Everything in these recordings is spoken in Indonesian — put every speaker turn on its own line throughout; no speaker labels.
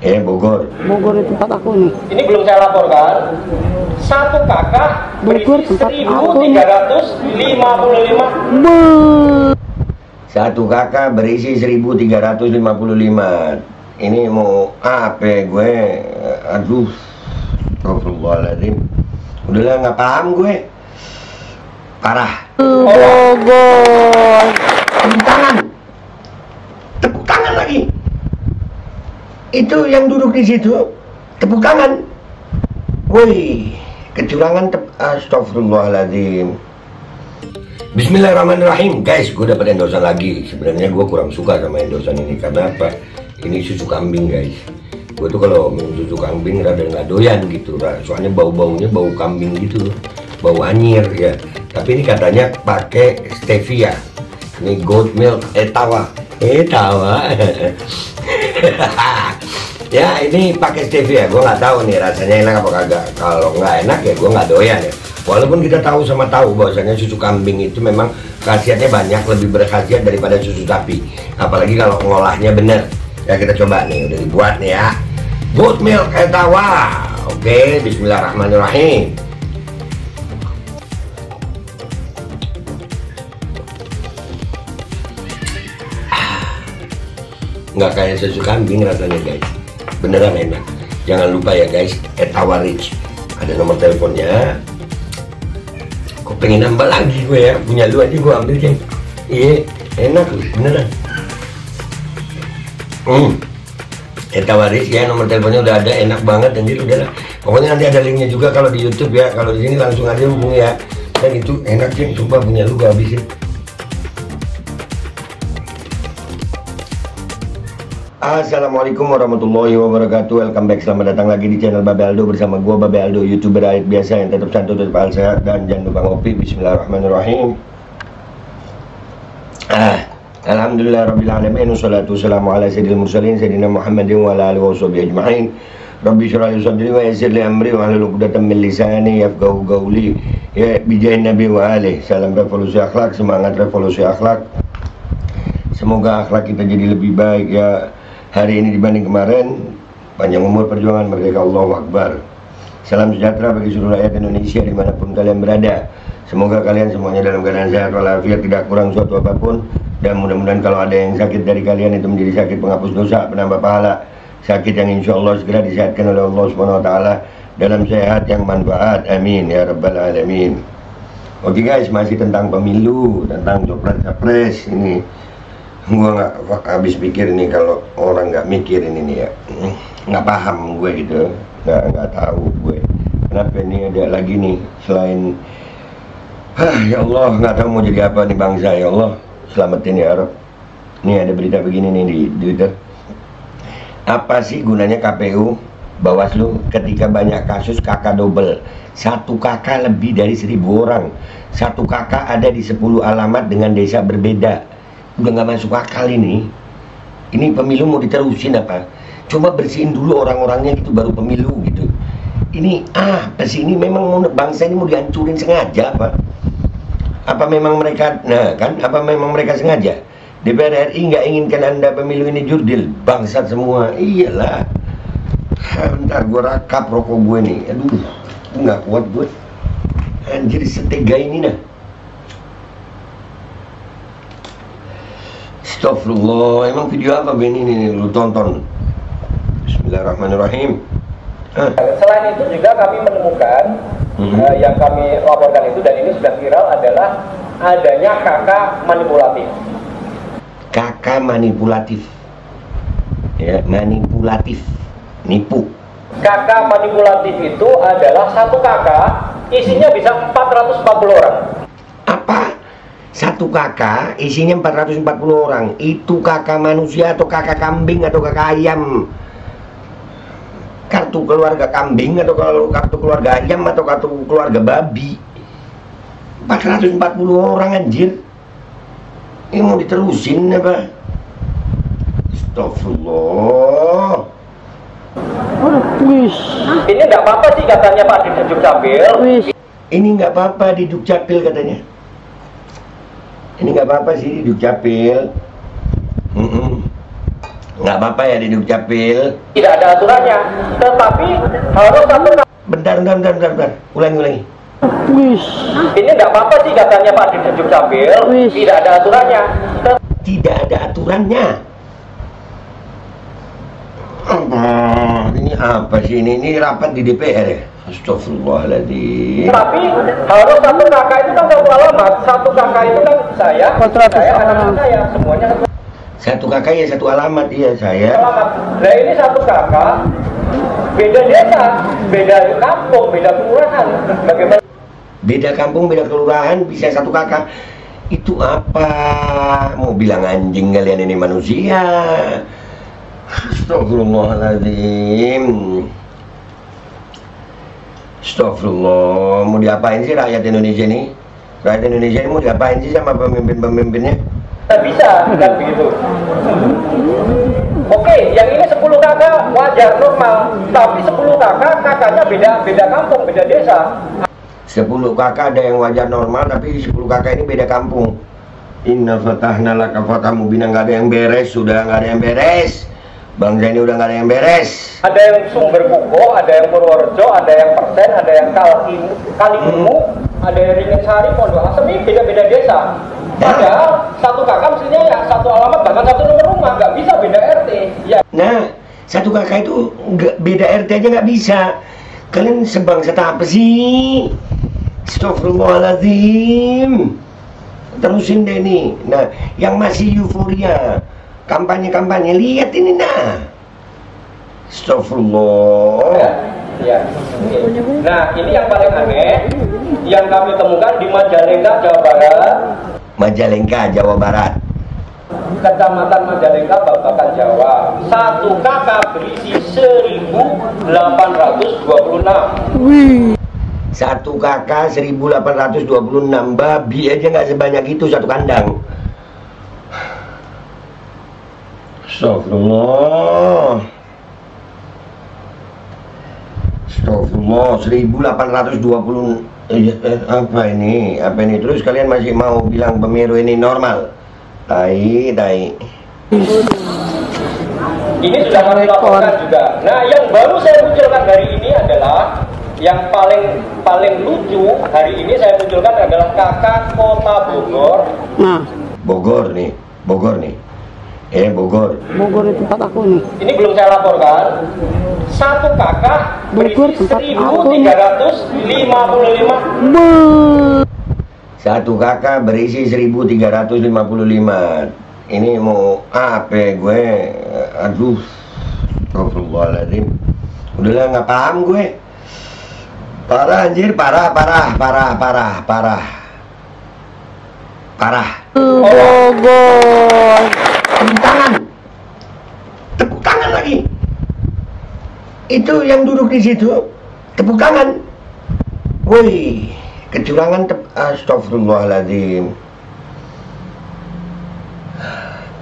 Bogor.
Bogor itu tempat aku nih.
Ini belum saya laporkan. Satu kakak
Bogor
berisi
tempat aku.
1.355.
Satu kakak berisi 1.355. Ini mau apa gue? Aduh, astagfirullahaladzim. Udahlah nggak paham gue. Parah.
Bogor.
Tepuk tangan lagi. Itu yang duduk di situ tepuk tangan. Woi, kecurangan. Astagfirullahaladzim. Bismillahirrahmanirrahim. Guys, gue dapat endosan lagi. Sebenarnya gue kurang suka sama endosan ini. Karena apa? Ini susu kambing, guys. Gue tuh kalau minum susu kambing rada nggak doyan gitu. Soalnya bau-baunya bau kambing gitu, bau anyir ya. Tapi ini katanya pakai stevia. Ini goat milk etawa. Ya, ini pakai stevia. Gue nggak tahu nih rasanya enak apa kagak. Kalau nggak enak ya gue nggak doyan ya. Walaupun kita tahu sama tahu bahwasanya susu kambing itu memang khasiatnya banyak, lebih berkhasiat daripada susu sapi. Apalagi kalau ngolahnya bener. Ya kita coba nih, udah dibuat nih ya. Goat milk etawa. Oke, bismillahirrahmanirrahim. Nggak kayak susu kambing rasanya, guys. Beneran enak. Jangan lupa ya guys, Etawa Rich. Ada nomor teleponnya. Kok pengen nambah lagi gue ya? Punya lu aja gue ambil, Ceng. Iya, enak loh, beneran. Etawa Rich ya, nomor teleponnya udah ada, enak banget. Anjir, udahlah. Pokoknya nanti ada linknya juga kalau di YouTube ya. Kalau di sini langsung aja hubungi ya. Dan itu enak, Ceng. Sumpah punya lu gue habisin. Assalamualaikum warahmatullahi wabarakatuh. Welcome back, selamat datang lagi di channel Babe Aldo. Bersama gua Babe Aldo, youtuber rakyat biasa yang tetap santun, tetap sehat. Dan jangan lupa ngopi. Bismillahirrahmanirrahim. Alhamdulillah Rabbil Alamin. Wassalatu wassalamu ala sayyidil mursalin Sayyidina Muhammadin wa ala alihi wa sahbihi ajma'in. Rabbi syrah li sadri wa yassir li amri wa hlul 'uqdatam min lisani yafqahu qawli. Ya bijahin Nabi wa alihi. Salam revolusi akhlak, semangat revolusi akhlak. Semoga akhlak kita jadi lebih baik ya hari ini dibanding kemarin. Panjang umur, perjuangan, merdeka, Allahu Akbar. Salam sejahtera bagi seluruh rakyat Indonesia dimanapun kalian berada. Semoga kalian semuanya dalam keadaan sehat walafiat, tidak kurang suatu apapun. Dan mudah-mudahan kalau ada yang sakit dari kalian itu menjadi sakit penghapus dosa, penambah pahala. Sakit yang insya Allah segera disehatkan oleh Allah Subhanahu Wa Taala dalam sehat yang manfaat. Amin ya Rabbal Alamin. Oke guys, masih tentang pemilu, tentang copres-capres ini. Gua nggak habis pikir ini kalau orang nggak mikir ini nih ya, nggak paham gue gitu, nggak tahu gue kenapa ini ada lagi nih selain ya Allah, nggak tahu mau jadi apa nih bangsa. Ya Allah selamatin ya Rob. Ini ada berita begini nih di Twitter. Apa sih gunanya KPU Bawaslu ketika banyak kasus kakak double? Satu kakak lebih dari 1.000 orang, satu kakak ada di 10 alamat dengan desa berbeda. Udah nggak masuk akal ini. Ini pemilu mau diterusin apa? Coba bersihin dulu orang-orangnya gitu baru pemilu gitu. Ini pasti ini memang bangsa ini mau dihancurin sengaja apa? Apa memang mereka, apa memang mereka sengaja? DPR RI nggak inginkan Anda pemilu ini jurdil, bangsat semua. Iyalah. Bentar gue rakap rokok gue nih. Aduh, nggak kuat gue. Anjir, setega ini dah. Astagfirullah, emang video apa Ben ini lu tonton? Bismillahirrahmanirrahim.
Selain itu juga kami menemukan yang kami laporkan itu, dan ini sudah viral, adalah adanya kakak manipulatif.
Kakak manipulatif. Ya, manipulatif. Nipu.
Kakak manipulatif itu adalah satu kakak isinya bisa 440 orang.
Apa? Satu kakak isinya 440 orang. Itu kakak manusia atau kakak kambing atau kakak ayam? Kartu keluarga kambing atau kalau kartu keluarga ayam atau kartu keluarga babi? 440 orang anjir. Ini mau diterusin apa? Astagfirullah.
Ini nggak apa-apa sih katanya Pak di Dukcapil.
Ini nggak apa-apa di Dukcapil katanya. Ini nggak apa-apa sih di Dukcapil. Nggak apa-apa ya di Dukcapil.
Tidak ada aturannya, tetapi harus satu.
Bentar. Ulangi.
Ini nggak apa-apa sih katanya Pak di Dukcapil. Tidak ada aturannya.
Tidak ada aturannya. Ini apa sih ini? Ini rapat di DPR ya? Astagfirullahaladzim.
Tapi harus satu kakak itu kan satu alamat. Satu kakak itu kan saya anak saya, semuanya
satu kakak ya satu alamat, iya saya.
alamat. Nah ini satu kakak, beda desa, beda kampung, beda kelurahan. Bagaimana?
Beda kampung, beda kelurahan, bisa satu kakak. Itu apa? Mau bilang anjing kalian ini manusia? Astagfirullahaladzim. Astagfirullah. Mau diapain sih rakyat Indonesia ini? Rakyat Indonesia ini mau diapain sih sama pemimpin-pemimpinnya?
Tidak bisa, kan begitu. Oke, yang ini 10 kakak wajar normal, tapi 10 kakaknya beda kampung, beda desa.
10 kakak ada yang wajar normal, tapi 10 kakak ini beda kampung. Inna fatahna laka fatah mubina, nggak ada yang beres, sudah nggak ada yang beres. Bangsa ini udah nggak ada yang beres.
Ada yang Sumber Kuko, ada yang Purworejo, ada yang Persen, ada yang Kaliungu, ada yang Ringin-Sari, Pondok Asem, ini beda-beda desa. Padahal satu kakak mestinya ya satu alamat, bahkan satu nomor rumah, nggak bisa beda RT. Ya.
Nah, satu kakak itu beda RT aja nggak bisa. Kalian sebangsa apa sih? Astagfirullahaladzim. Terusin deh nih. Nah, yang masih euforia kampanye-kampanye, lihat ini nah. Astagfirullah.
Ya. Nah, ini yang paling aneh yang kami temukan di Majalengka, Jawa Barat.
Majalengka, Jawa Barat.
Kecamatan Majalengka, Babakan, Jawa. Satu kakak berisi 1.826.
Satu kakak 1.826, babi aja nggak sebanyak itu satu kandang. Astagfirullah. Astagfirullah, 1.820. Apa ini? Terus kalian masih mau bilang pemilu ini normal? Tai.
Ini sudah kami laporkan juga. Nah, yang baru saya munculkan hari ini adalah yang paling lucu hari ini saya munculkan adalah kakak kota Bogor.
Nah,
Bogor nih. Bogor
itu tempat aku nih.
Ini belum saya laporkan. Satu kakak
Bogor
berisi
tempat aku.
1.355.
Satu kakak berisi 1.355. Ini mau apa gue? Aduh, astagfirullahaladzim. Udahlah nggak paham gue. Parah anjir, parah.
Bogor.
Tepuk tangan lagi. Itu yang duduk di situ, tepuk tangan. Woi, kecurangan. Astagfirullahaladzim.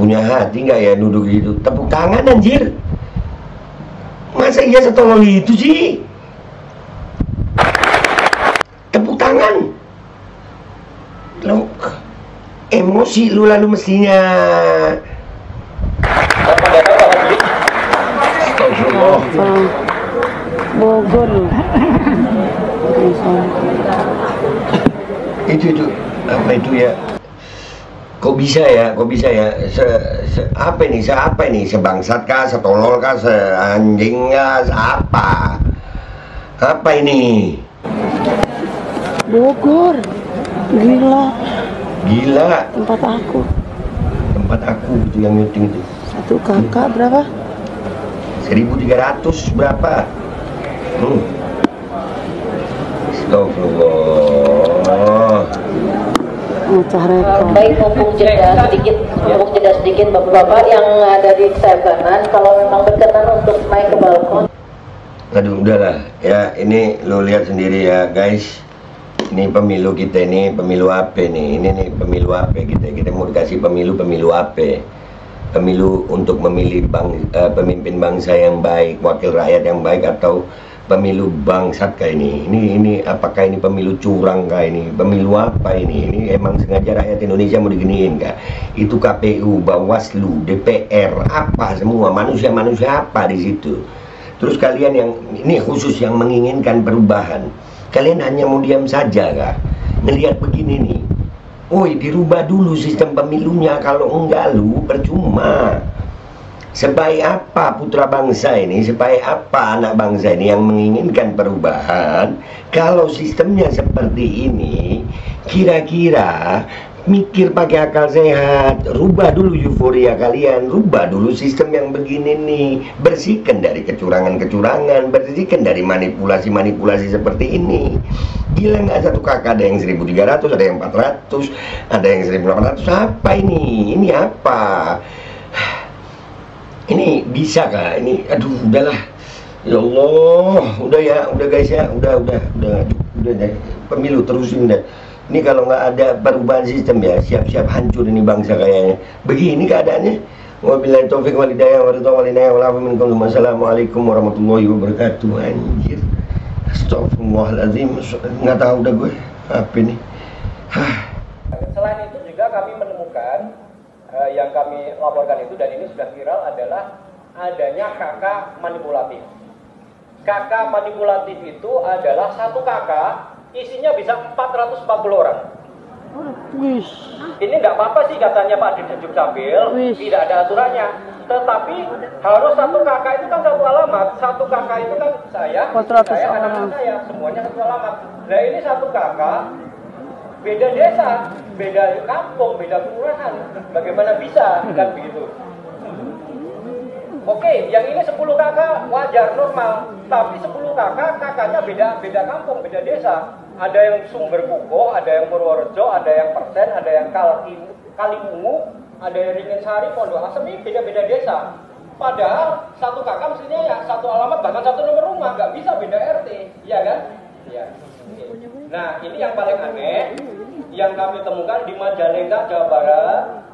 Punya hati nggak ya duduk di situ? Tepuk tangan anjir. Masa iya setolol itu sih? Tepuk tangan. Lo emosi lu lalu mestinya. Astagfirullah.
Bogor.
Itu apa itu ya? Kok bisa ya? Apa ini? Sebangsat kah? Setolol kah? Seanjing kah? Apa ini?
Bogor.
Gila.
Tempat aku
Itu yang nyuting itu.
satu kakak berapa?
1.300 berapa? Astagfirullah.
Mecah rekor.
Baik, mumpung jeda sedikit bapak-bapak yang ada di sayap kanan, kalau memang berkenan untuk naik ke balkon.
Aduh, udahlah ya, ini lo lihat sendiri ya guys. Ini pemilu kita, ini pemilu apa nih? Ini nih pemilu apa kita mau dikasih pemilu apa? Pemilu untuk memilih pemimpin bangsa yang baik, wakil rakyat yang baik, atau pemilu bangsat kayak ini apakah ini pemilu curang kah ini? Pemilu apa ini? Ini emang sengaja rakyat Indonesia mau diginiin kah? Itu KPU, Bawaslu, DPR, apa semua manusia-manusia apa di situ? Terus kalian yang ini khusus yang menginginkan perubahan, kalian hanya mau diam saja kah? Ngelihat begini nih, woi dirubah dulu sistem pemilunya, kalau enggak lu percuma. Sebaik apa putra bangsa ini, sebaik apa anak bangsa ini yang menginginkan perubahan, kalau sistemnya seperti ini, kira-kira mikir pakai akal sehat, rubah dulu euforia kalian, rubah dulu sistem yang begini nih, bersihkan dari kecurangan-kecurangan, bersihkan dari manipulasi-manipulasi seperti ini. Gila nggak, satu kakak ada yang 1.300, ada yang 400, ada yang 1.800, apa ini? Ini apa? Ini bisa kah? Ini aduh udahlah. Ya Allah, udah guys ya, udah pemilu terusin deh. Ini kalau nggak ada perubahan sistem ya, siap-siap hancur ini bangsa kayaknya. Begini keadaannya. Wabillahi taufiq wal hidayah Wassalamualaikum warahmatullahi wabarakatuh. Anjir. Astagfirullahaladzim. Nggak tahu udah gue apa ini.
Selain itu juga kami menemukan yang kami laporkan itu, dan ini sudah viral, adalah adanya kakak manipulatif. Kakak manipulatif itu adalah satu kakak isinya bisa 440 orang. Ini nggak apa-apa sih katanya Pak Dirjen Capil, tidak ada aturannya. Tetapi harus satu kakak itu kan satu alamat, satu kakak itu kan saya, anak-anak saya, semuanya satu alamat. Nah ini satu kakak beda desa, beda kampung, beda kelurahan. Bagaimana bisa kan begitu? Oke, yang ini 10 kakak wajar, normal. Tapi 10 kakaknya beda kampung, beda desa. Ada yang Sumber Kukoh, ada yang Purworejo, ada yang Persen, ada yang Kaliwungu, ada yang Ringin-Sari, Pondok Asem, ini beda-beda desa. Padahal satu kakak mestinya ya satu alamat, bahkan satu nomor rumah, nggak bisa beda RT, iya kan? Iya. Nah, ini yang paling aneh yang kami temukan di Majalengka, Jawa Barat,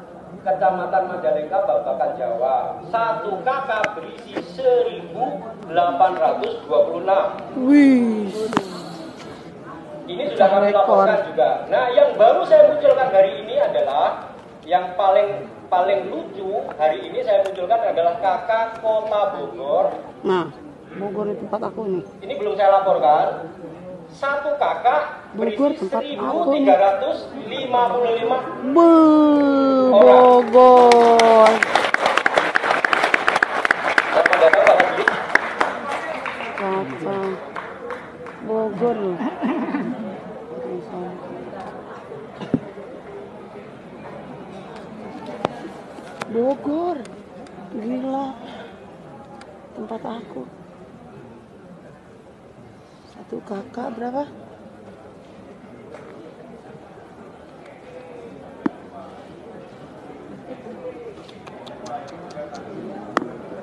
Kecamatan Majalengka, Babakan, Jawa. Satu kakak berisi 1.826.
Wih.
Ini sudah kami laporkan juga. Nah, yang baru saya munculkan hari ini adalah yang paling lucu hari ini saya munculkan adalah kakak Kota Bogor.
Nah, Bogor itu tempat aku nih.
Ini belum saya laporkan. Satu kakak
Bogor
berisi
tempat aku
1.355
orang. Bogor. Kata Bogor loh. Bogor, gila, tempat aku. Satu kakak berapa?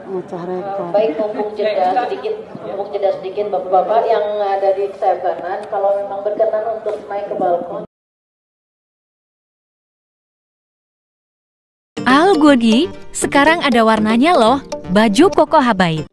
Mecah rekor.
Baik, mumpung jeda sedikit bapak-bapak yang ada di sayap kanan, kalau memang berkenan untuk naik ke balkon.
Al Godi, sekarang ada warnanya loh, baju koko habaib.